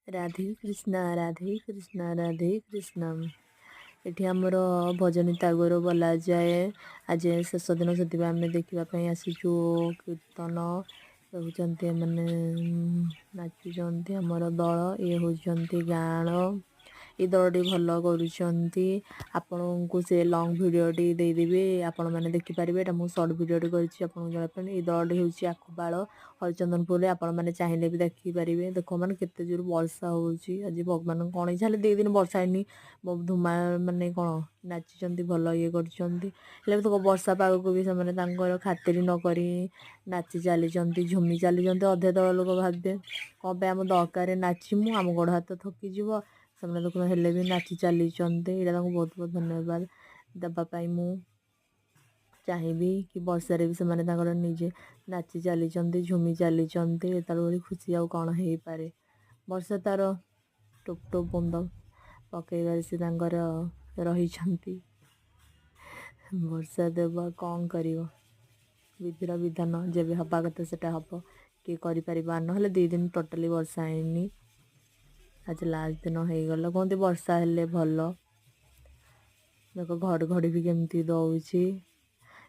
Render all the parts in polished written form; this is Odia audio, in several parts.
ରାଧେ କୃଷ୍ଣ ରାଧେ କୃଷ୍ଣ ରାଧେ କୃଷ୍ଣ। ଏଠି ଆମର ଭଜନୀ ତାଗର ବୋଲାଯାଏ। ଆଜି ଶେଷ ଦିନ, ସେଥିପାଇଁ ଆମେ ଦେଖିବା ପାଇଁ ଆସିଛୁ। କୀର୍ତ୍ତନ ହେଉଛନ୍ତି, ଏମାନେ ନାଚୁଛନ୍ତି ଆମର ଦଳ। ଇଏ ହେଉଛନ୍ତି ଗାଁର। ଏଇ ଦଳଟି ଭଲ କରୁଛନ୍ତି। ଆପଣଙ୍କୁ ସେ ଲଙ୍ଗ ଭିଡ଼ିଓଟି ଦେଇଦେବି, ଆପଣମାନେ ଦେଖିପାରିବେ। ଏଇଟା ମୁଁ ସର୍ଟ ଭିଡ଼ିଓଟି କରିଛି ଆପଣଙ୍କୁ ଜଣାଇବା ପାଇଁ। ଏଇ ଦଳଟି ହେଉଛି ଆଖପାଳ ହରିଚନ୍ଦନପୁରରେ। ଆପଣମାନେ ଚାହିଁଲେ ବି ଦେଖିପାରିବେ। ଦେଖ ମାନେ କେତେ ଜୋର ବର୍ଷା ହେଉଛି। ଆଜି ଭଗବାନଙ୍କୁ କ'ଣ ଇଚ୍ଛା, ହେଲେ 2 ଦିନ ବର୍ଷା ହେଇନି। ଧୁମା ମାନେ କ'ଣ ନାଚିଛନ୍ତି, ଭଲ ଇଏ କରିଛନ୍ତି। ହେଲେ ବି ବର୍ଷା ପାଗକୁ ବି ସେମାନେ ତାଙ୍କର ଖାତିର ନ କରି ନାଚି ଚାଲିଛନ୍ତି, ଝୁମି ଚାଲିଛନ୍ତି। ଅଧେ ଦଳ ଲୋକ ଭାବିବେ କ'ଣ ପାଇଁ ଆମ ଦରକାର ନାଚିମୁ, ଆମ ଗୋଡ଼ ହାତ ଥକିଯିବ। ସେମାନେ ଦେଖୁନ ହେଲେ ବି ନାଚି ଚାଲିଛନ୍ତି। ଏଇଟା ତାଙ୍କୁ ବହୁତ ବହୁତ ଧନ୍ୟବାଦ ଦେବା ପାଇଁ ମୁଁ ଚାହିଁବି। କି ବର୍ଷାରେ ବି ସେମାନେ ତାଙ୍କର ନିଜେ ନାଚି ଚାଲିଛନ୍ତି, ଝୁମି ଚାଲିଛନ୍ତି। ଏତେବେଳେ ଭଳି ଖୁସି ଆଉ କ'ଣ ହେଇପାରେ। ବର୍ଷା ତାର ଟୋପ ଟୋପ ବୁନ୍ଦ ପକେଇବାରେ ସେ ତାଙ୍କର ରହିଛନ୍ତି। ବର୍ଷା ଦେବ, କ'ଣ କରିବ। ବିଧିର ବିଧାନ, ଯେବେ ହେବା କଥା ସେଟା ହେବ। କିଏ କରିପାରିବ। ନହେଲେ 2 ଦିନ ଟୋଟାଲି ବର୍ଷା ହେଇନି। ଆଜି ଲାଷ୍ଟ ଦିନ ହେଇଗଲା। କୁହନ୍ତି ବର୍ଷା ହେଲେ ଭଲ। ଦେଖ ଘଡ଼ଘଡ଼ି ବି କେମିତି ଦେଉଛି।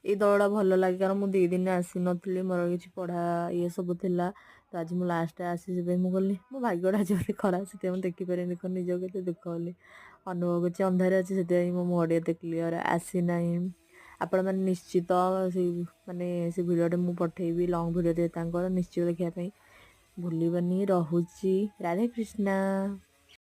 ଏଇ ଦଳଟା ଭଲ ଲାଗେ, କାରଣ ମୁଁ 2 ଦିନ ଆସିନଥିଲି। ମୋର କିଛି ପଢ଼ା ଇଏ ସବୁ ଥିଲା। ତ ଆଜି ମୁଁ ଲାଷ୍ଟରେ ଆସି, ସେଥିପାଇଁ ମୁଁ ଗଲି। ମୋ ଭାଗ୍ୟଟା ଆଜି ବୋଧେ ଖରାପ, ସେଥିପାଇଁ ମୁଁ ଦେଖିପାରିନି। ଦେଖ ନିଜକୁ କେତେ ଦୁଃଖ କଲି, ଅନୁଭବ କରୁଛି। ଅନ୍ଧାର ଅଛି, ସେଥିପାଇଁ ମୋ ମୁହଁଟି ଏତେ କ୍ଲିଅର ଆସିନାହିଁ। ଆପଣମାନେ ନିଶ୍ଚିତ ସେ ଭିଡ଼ିଓଟି ମୁଁ ପଠେଇବି, ଲଙ୍ଗ ଭିଡ଼ିଓ ତାଙ୍କର, ନିଶ୍ଚିତ ଦେଖିବା ପାଇଁ ଭୁଲିବନି। ରହୁଛି। ରାଧେ କୃଷ୍ଣ।